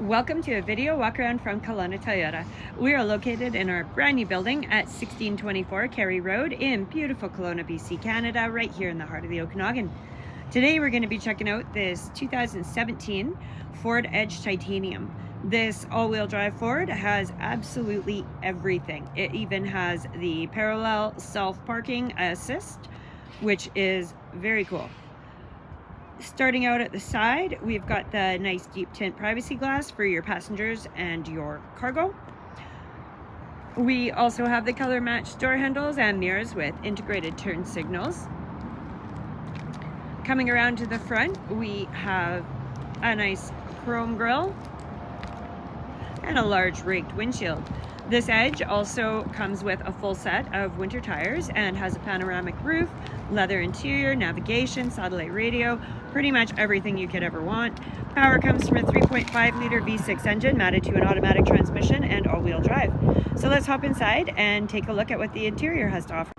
Welcome to a video walk around from Kelowna Toyota. We are located in our brand new building at 1624 Carey Road in beautiful Kelowna, BC, Canada, right here in the heart of the Okanagan. Today we're going to be checking out this 2017 Ford Edge Titanium. This all-wheel drive Ford has absolutely everything. It even has the parallel self-parking assist, which is very cool. Starting out at the side, we've got the nice deep tint privacy glass for your passengers and your cargo. We also have the color matched door handles and mirrors with integrated turn signals. Coming around to the front, we have a nice chrome grille and a large raked windshield. This Edge also comes with a full set of winter tires and has a panoramic roof, leather interior, navigation, satellite radio, pretty much everything you could ever want. Power comes from a 3.5 liter V6 engine mounted to an automatic transmission and all-wheel drive. So let's hop inside and take a look at what the interior has to offer.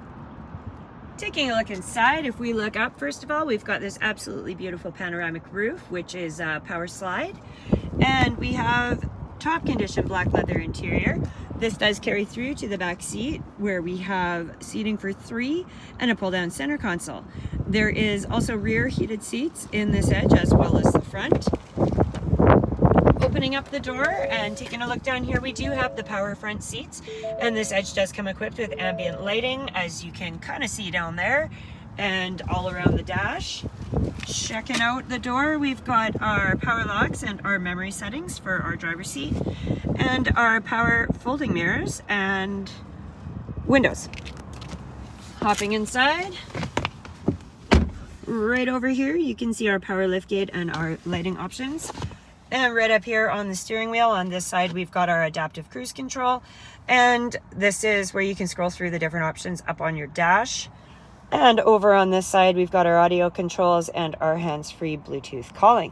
Taking a look inside, if we look up, first of all, we've got this absolutely beautiful panoramic roof, which is a power slide. And we have top condition black leather interior. This does carry through to the back seat where we have seating for 3 and a pull down center console. There is also rear heated seats in this Edge as well as the front. Opening up the door and taking a look down here, we do have the power front seats, and this Edge does come equipped with ambient lighting, as you can kind of see down there and all around the dash. Checking out the door, we've got our power locks and our memory settings for our driver's seat, and our power folding mirrors and windows. Hopping inside, right over here you can see our power liftgate and our lighting options. And right up here on the steering wheel on this side, we've got our adaptive cruise control, and this is where you can scroll through the different options up on your dash. And over on this side, we've got our audio controls and our hands-free Bluetooth calling.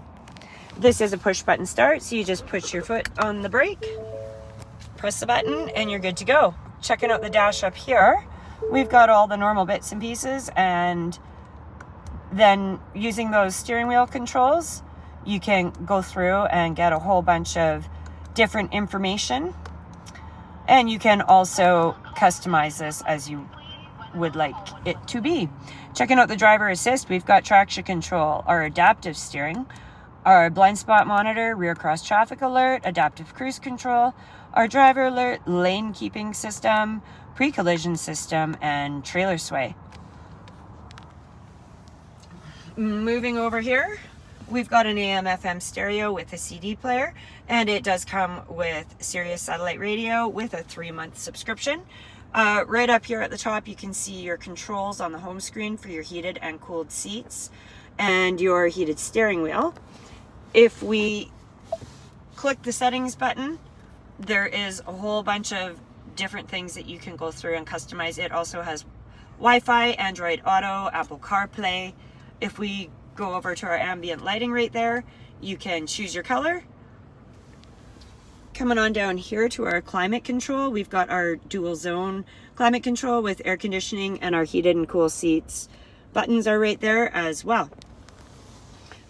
This is a push button start, so you just push your foot on the brake, press the button, and you're good to go. Checking out the dash up here, we've got all the normal bits and pieces, and then using those steering wheel controls, you can go through and get a whole bunch of different information. And you can also customize this as you would like it to be. Checking out the driver assist, we've got traction control, our adaptive steering, our blind spot monitor, rear cross traffic alert, adaptive cruise control, our driver alert, lane keeping system, pre-collision system, and trailer sway. Moving over here, we've got an AM/FM stereo with a CD player, and it does come with Sirius satellite radio with a 3-month subscription. Right up here at the top, you can see your controls on the home screen for your heated and cooled seats and your heated steering wheel. If we click the settings button, there is a whole bunch of different things that you can go through and customize. It also has Wi-Fi, Android Auto, Apple Carplay. If we go over to our ambient lighting right there, you can choose your color. Coming on down here to our climate control, we've got our dual zone climate control with air conditioning and our heated and cool seats. Buttons are right there as well.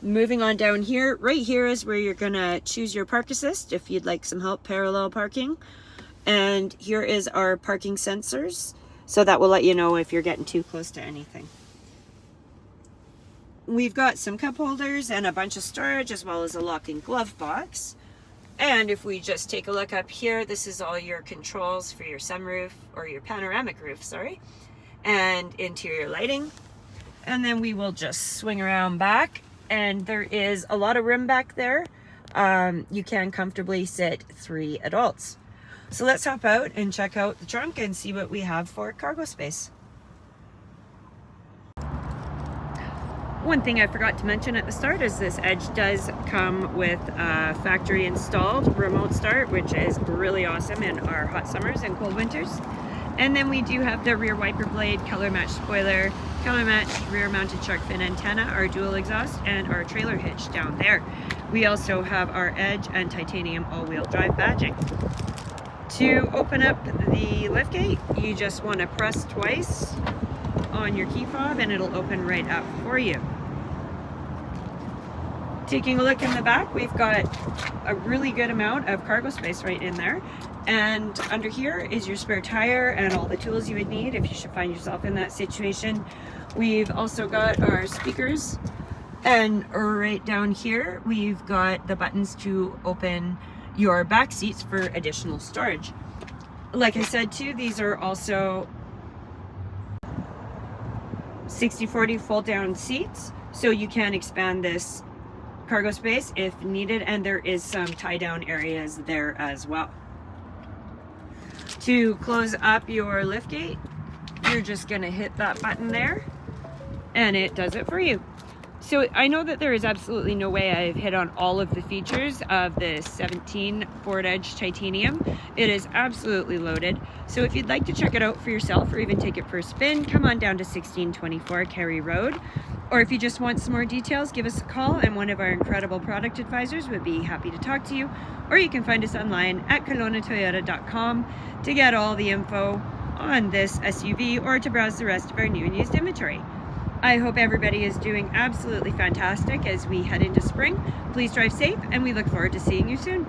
Moving on down here, right here is where you're gonna choose your park assist if you'd like some help parallel parking. And here is our parking sensors, so that will let you know if you're getting too close to anything. We've got some cup holders and a bunch of storage, as well as a lock-in glove box. And if we just take a look up here, this is all your controls for your sunroof, or your panoramic roof, sorry, and interior lighting. And then we will just swing around back, and there is a lot of room back there. You can comfortably sit 3 adults. So let's hop out and check out the trunk and see what we have for cargo space. One thing I forgot to mention at the start is this Edge does come with a factory installed remote start, which is really awesome in our hot summers and cold winters. And then we do have the rear wiper blade, color matched spoiler, color matched rear mounted shark fin antenna, our dual exhaust, and our trailer hitch down there. We also have our Edge and titanium all-wheel drive badging. To open up the liftgate, you just want to press twice on your key fob and it'll open right up for you. Taking a look in the back, we've got a really good amount of cargo space right in there. And under here is your spare tire and all the tools you would need if you should find yourself in that situation. We've also got our speakers, and right down here we've got the buttons to open your back seats for additional storage. Like I said too, these are also 60/40 fold down seats, so you can expand this cargo space if needed, and there is some tie down areas there as well. To close up your liftgate, you're just going to hit that button there and it does it for you. So I know that there is absolutely no way I've hit on all of the features of the 17 Ford Edge Titanium. It is absolutely loaded. So if you'd like to check it out for yourself or even take it for a spin, come on down to 1624 Cary Road. Or if you just want some more details, give us a call and one of our incredible product advisors would be happy to talk to you. Or you can find us online at KelownaToyota.com to get all the info on this SUV or to browse the rest of our new and used inventory. I hope everybody is doing absolutely fantastic as we head into spring. Please drive safe, and we look forward to seeing you soon.